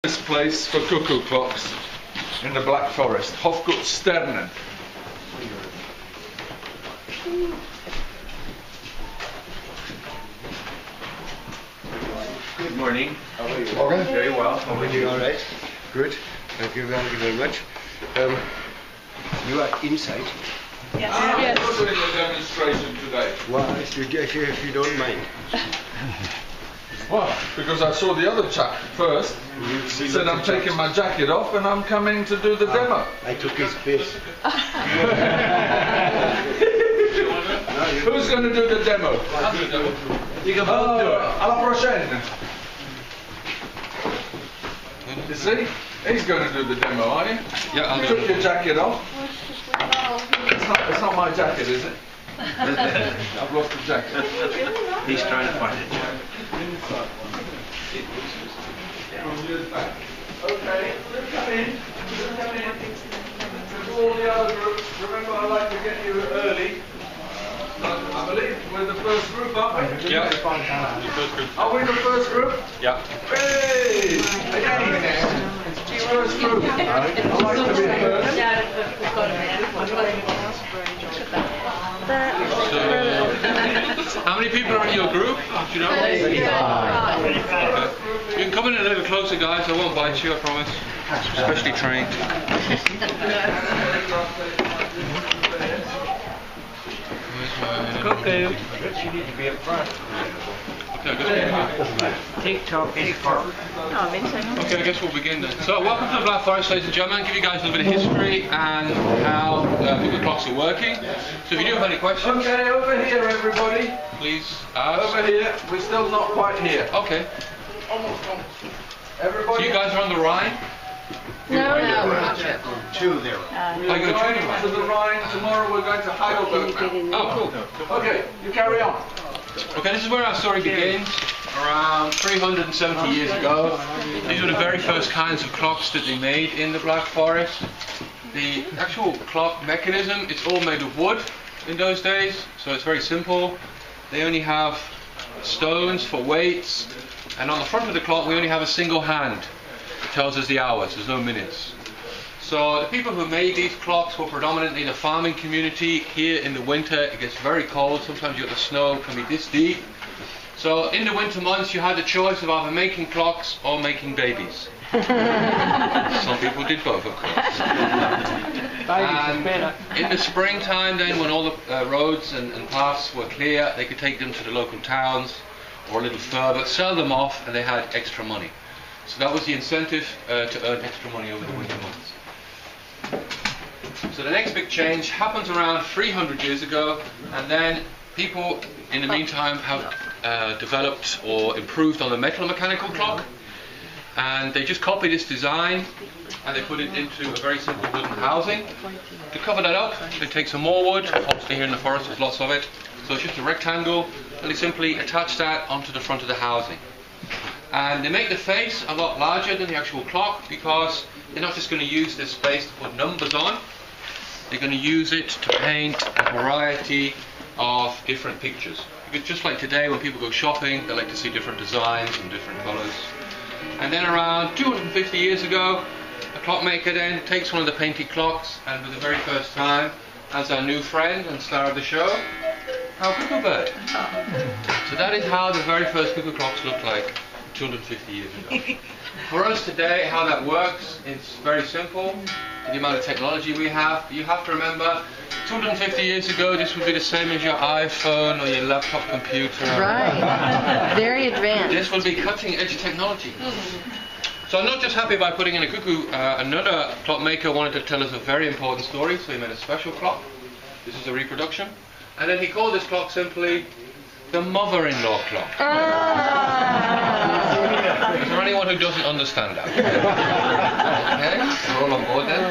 This place for cuckoo clocks in the Black Forest, Hofgutsternen. Good morning. How are you? Morgan. Very well. How are you? All right. Good. Thank you very much. You are inside. Yes. I'm doing a demonstration today. Why, if you don't mind. Well, because I saw the other chap first. He said I'm taking my jacket off and I'm coming to do the demo. I took his piss. Who's going to do the demo? You can both do it. Alla prochaine. You see? He's going to do the demo, are you? Yeah, You took your jacket off. It's not my jacket, is it? I've lost the jacket. He's trying to find it. Okay, come in. Come in. To all the other groups, remember I like to get you early. I believe we're the first group, aren't we? Yeah. The first group. Are we the first group? Yeah. Hey! Again! First group. I like to be first. So, how many people are in your group? Do you know? 35. Okay. You can come in a little closer, guys. I won't bite you, I promise. Especially trained. Cookoo. You need to be up front. Okay, I TikTok is Okay, I guess we'll begin then. So, welcome to the Black Forest, ladies and gentlemen. I'll give you guys a little bit of history and how cuckoo clocks are working. So, if you do have any questions, Okay, over here, everybody. please ask. Over here. We're still not quite here. Okay. Almost. So, Everybody. you guys are on the Rhine? No, we're not. Two there. Are you We're going going to the Rhine. Tomorrow we're going to Heidelberg now. Oh, cool. Okay, you carry on. Okay, this is where our story begins. Around 370 years ago, these were the very first kinds of clocks that they made in the Black Forest. The actual clock mechanism, it's all made of wood in those days, so it's very simple. They only have stones for weights, and on the front of the clock we only have a single hand. It tells us the hours, there's no minutes. So the people who made these clocks were predominantly the farming community. Here in the winter it gets very cold, sometimes you get the snow can be this deep. So in the winter months you had the choice of either making clocks or making babies. Some people did both, of course. And in the springtime then, when all the roads and paths were clear, they could take them to the local towns or a little further, sell them off, and they had extra money. So that was the incentive to earn extra money over the winter months. So the next big change happens around 300 years ago, and then people in the meantime have developed or improved on the metal mechanical clock, and they just copy this design and they put it into a very simple wooden housing. To cover that up, they take some more wood. Obviously here in the forest there's lots of it, so it's just a rectangle, and they simply attach that onto the front of the housing. And they make the face a lot larger than the actual clock, because they're not just going to use this space to put numbers on, they're going to use it to paint a variety of different pictures. Because just like today when people go shopping, they like to see different designs and different colours. And then around 250 years ago, a clockmaker then takes one of the painted clocks and for the very first time has our new friend and star of the show, our cuckoo bird. So that is how the very first cuckoo clocks looked like 250 years ago. For us today, how that works, it's very simple. The amount of technology we have, you have to remember, 250 years ago, this would be the same as your iPhone or your laptop computer. Right. Very advanced. This would be cutting edge technology. So I'm not just happy by putting in a cuckoo, another clockmaker wanted to tell us a very important story, so he made a special clock. This is a reproduction. And then he called this clock simply the mother-in-law clock. Is there anyone who doesn't understand that? Okay, we're all on board then.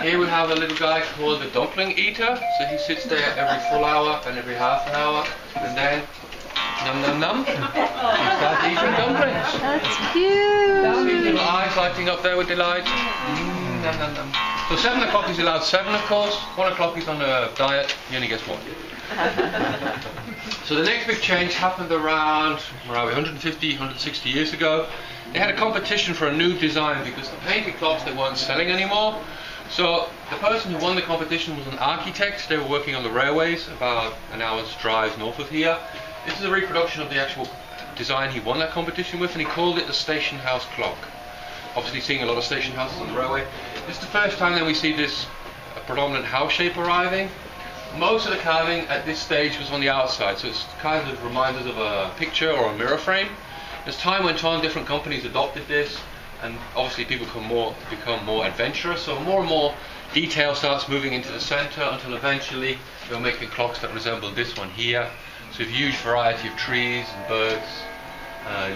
Here we have a little guy called the dumpling eater. So he sits there every full hour and every half an hour, and then num num num, he starts eating dumplings. That's cute. See little eyes lighting up there with delight. Num num num. So 7 o'clock he's allowed 7, of course. 1 o'clock he's on a diet, he only gets 1. So the next big change happened around, where are we, 150, 160 years ago. They had a competition for a new design because the painted clocks they weren't selling anymore. So the person who won the competition was an architect. They were working on the railways about an hour's drive north of here. This is a reproduction of the actual design he won that competition with, and he called it the station house clock. Obviously seeing a lot of station houses on the railway. This is the first time that we see this predominant house shape arriving. Most of the carving at this stage was on the outside, so it's kind of reminds us of a picture or a mirror frame. As time went on, different companies adopted this, and obviously people become more adventurous, so more and more detail starts moving into the center until eventually we're making clocks that resemble this one here. So a huge variety of trees and birds,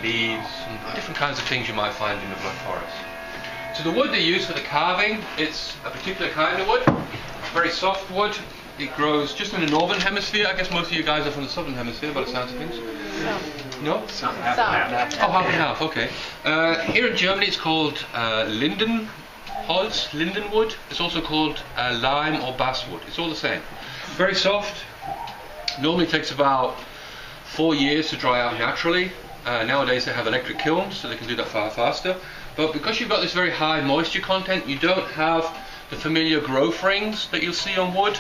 leaves, and different kinds of things you might find in the Black Forest. So the wood they use for the carving, it's a particular kind of wood, very soft wood. It grows just in the northern hemisphere. I guess most of you guys are from the southern hemisphere by the sounds of things. No? Some. Oh, half and half, okay. Here in Germany it's called Lindenholz, lindenwood. It's also called lime or basswood. It's all the same. Very soft. Normally takes about 4 years to dry out naturally. Nowadays they have electric kilns, so they can do that far faster. But because you've got this very high moisture content, you don't have the familiar growth rings that you'll see on wood.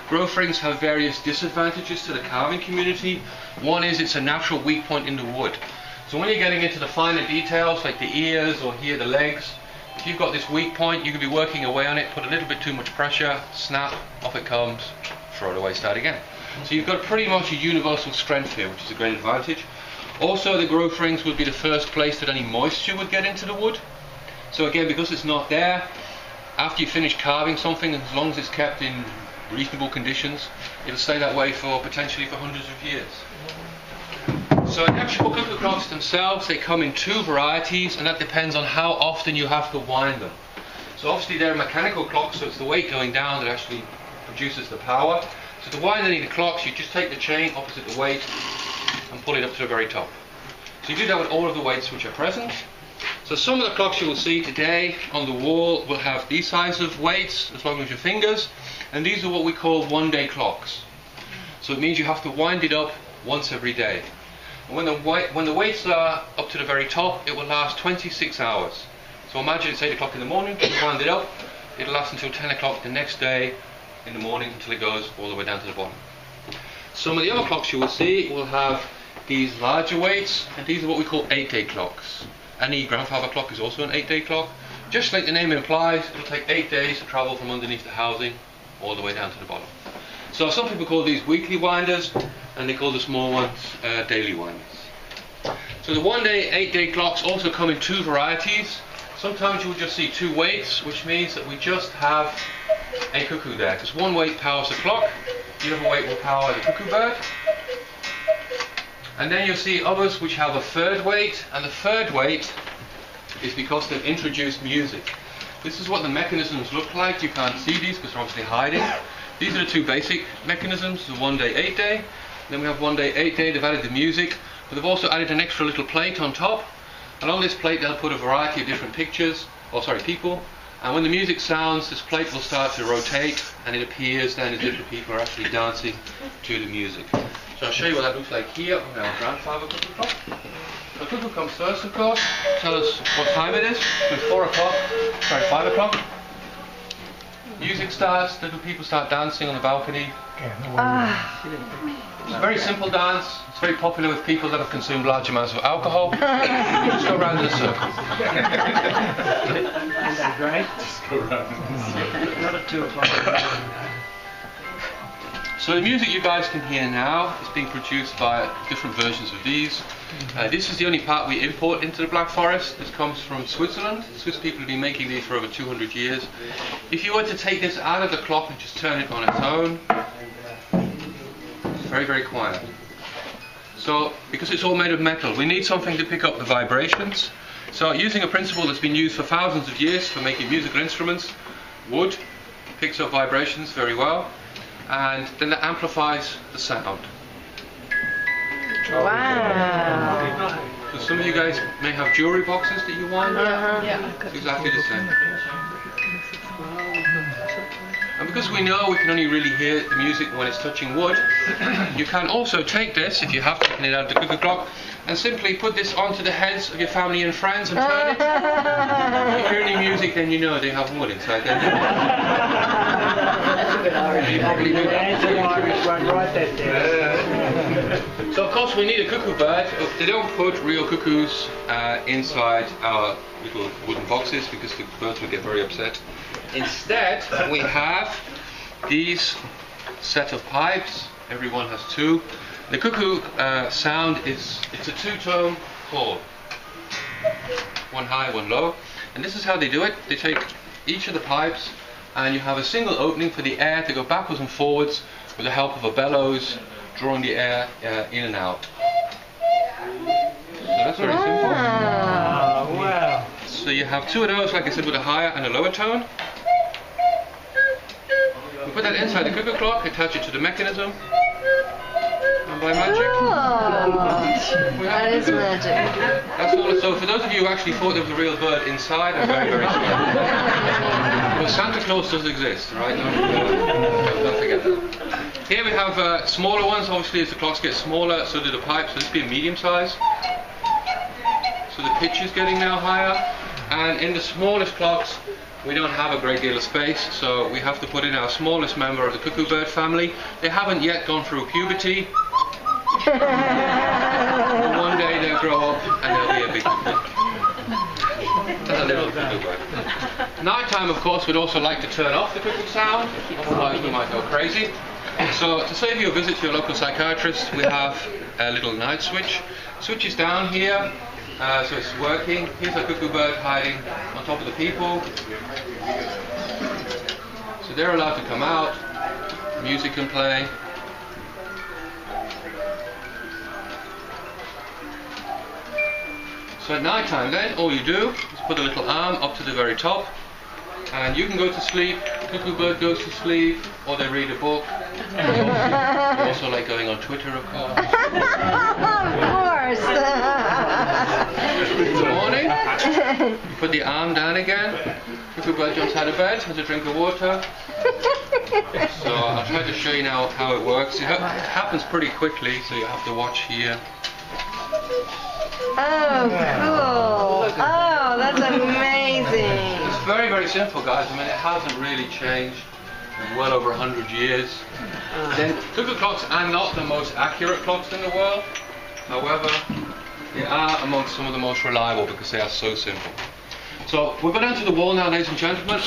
Growth rings have various disadvantages to the carving community. One is it's a natural weak point in the wood. So when you're getting into the finer details, like the ears or here the legs, if you've got this weak point, you can be working away on it, put a little bit too much pressure, snap, off it comes, throw it away, start again. So you've got pretty much a universal strength here, which is a great advantage. Also, the growth rings would be the first place that any moisture would get into the wood. So again, because it's not there, after you finish carving something, as long as it's kept in reasonable conditions, it'll stay that way for potentially for hundreds of years. So the actual cuckoo clocks themselves, they come in 2 varieties, and that depends on how often you have to wind them. So obviously they're mechanical clocks, so it's the weight going down that actually produces the power. So to wind any of the clocks, you just take the chain opposite the weight and pull it up to the very top. So you do that with all of the weights which are present. So some of the clocks you will see today on the wall will have these size of weights, as long as your fingers, and these are what we call one-day clocks. So it means you have to wind it up once every day. And when the weights are up to the very top, it will last 26 hours. So imagine it's 8 o'clock in the morning, you wind it up, it'll last until 10 o'clock the next day in the morning until it goes all the way down to the bottom. Some of the other clocks you will see will have these larger weights, and these are what we call 8-day clocks. Any grandfather clock is also an 8-day clock. Just like the name implies, it'll take 8 days to travel from underneath the housing all the way down to the bottom. So some people call these weekly winders, and they call the small ones daily winders. So the 1-day, 8-day clocks also come in 2 varieties. Sometimes you will just see 2 weights, which means that we just have a cuckoo there, because one weight powers the clock, the other weight will power the cuckoo bird. And then you'll see others which have a 3rd weight, and the 3rd weight is because they've introduced music. This is what the mechanisms look like. You can't see these because they're obviously hiding. These are the 2 basic mechanisms, the 1-day, 8-day. Then we have 1-day, 8-day, they've added the music, but they've also added an extra little plate on top. And on this plate they'll put a variety of different people. And when the music sounds, this plate will start to rotate, and it appears then as if the people are actually dancing to the music. So I'll show you what that looks like here on our grandfather cuckoo clock. The cuckoo comes first, of course, tell us what time it is. It's 5 o'clock. Music starts, little people start dancing on the balcony. It's a very simple dance. It's very popular with people that have consumed large amounts of alcohol. Just go around in a circle. Is that right? Just go around. Not at 2 o'clock. So the music you guys can hear now is being produced by different versions of these. This is the only part we import into the Black Forest. This comes from Switzerland. The Swiss people have been making these for over 200 years. If you were to take this out of the clock and just turn it on its own, it's very, very quiet. So, because it's all made of metal, we need something to pick up the vibrations. So using a principle that's been used for thousands of years for making musical instruments, wood picks up vibrations very well, and then that amplifies the sound. Wow. So some of you guys may have jewelry boxes that you wind. Yeah. It's exactly the same. And because we know we can only really hear the music when it's touching wood, you can also take this, if you have taken it out of the cuckoo clock, and simply put this onto the heads of your family and friends and turn it. If you hear any music, then you know they have wood inside their head. You probably do that. So of course we need a cuckoo bird. They don't put real cuckoos inside our little wooden boxes because the birds would get very upset. Instead, we have these set of pipes. Everyone has two. The cuckoo sound it's a two-tone chord. One high, one low. And this is how they do it. They take each of the pipes and you have a single opening for the air to go backwards and forwards with the help of a bellows drawing the air in and out. So that's very simple. Wow. So you have two of those, like I said, with a higher and a lower tone. We put that inside the cuckoo clock, attach it to the mechanism, and by magic, we have That is magic. That's all. So for those of you who actually thought there was a real bird inside, I'm very, very sorry. Well, Santa Claus does exist, right? Don't forget that. Here we have smaller ones. Obviously, as the clocks get smaller, so do the pipes. So this would be a medium size. So the pitch is getting now higher. And in the smallest clocks, we don't have a great deal of space, so we have to put in our smallest member of the cuckoo bird family. They haven't yet gone through puberty. One day they'll grow up and they'll be a big cuckoo. That's a little cuckoo bird. Nighttime, of course, we'd also like to turn off the cuckoo sound, otherwise we might go crazy. So to save you a visit to your local psychiatrist, we have a little night switch. Switch is down here. So it's working. Here's a cuckoo bird hiding on top of the people. So they're allowed to come out. Music can play. So at night time then, all you do is put a little arm up to the very top. And you can go to sleep, the cuckoo bird goes to sleep, or they read a book. They also like going on Twitter, of course. Of course. In the morning, you put the arm down again. Cuckoo bird jumps out of bed, has a drink of water. So I'll try to show you now how it works. It happens pretty quickly, so you have to watch here. Oh, cool. Oh, that's amazing. It's very, very simple, guys. I mean, it hasn't really changed in well over 100 years. Then cuckoo clocks are not the most accurate clocks in the world. However, they are amongst some of the most reliable because they are so simple. So we'll go down to the wall now, ladies and gentlemen.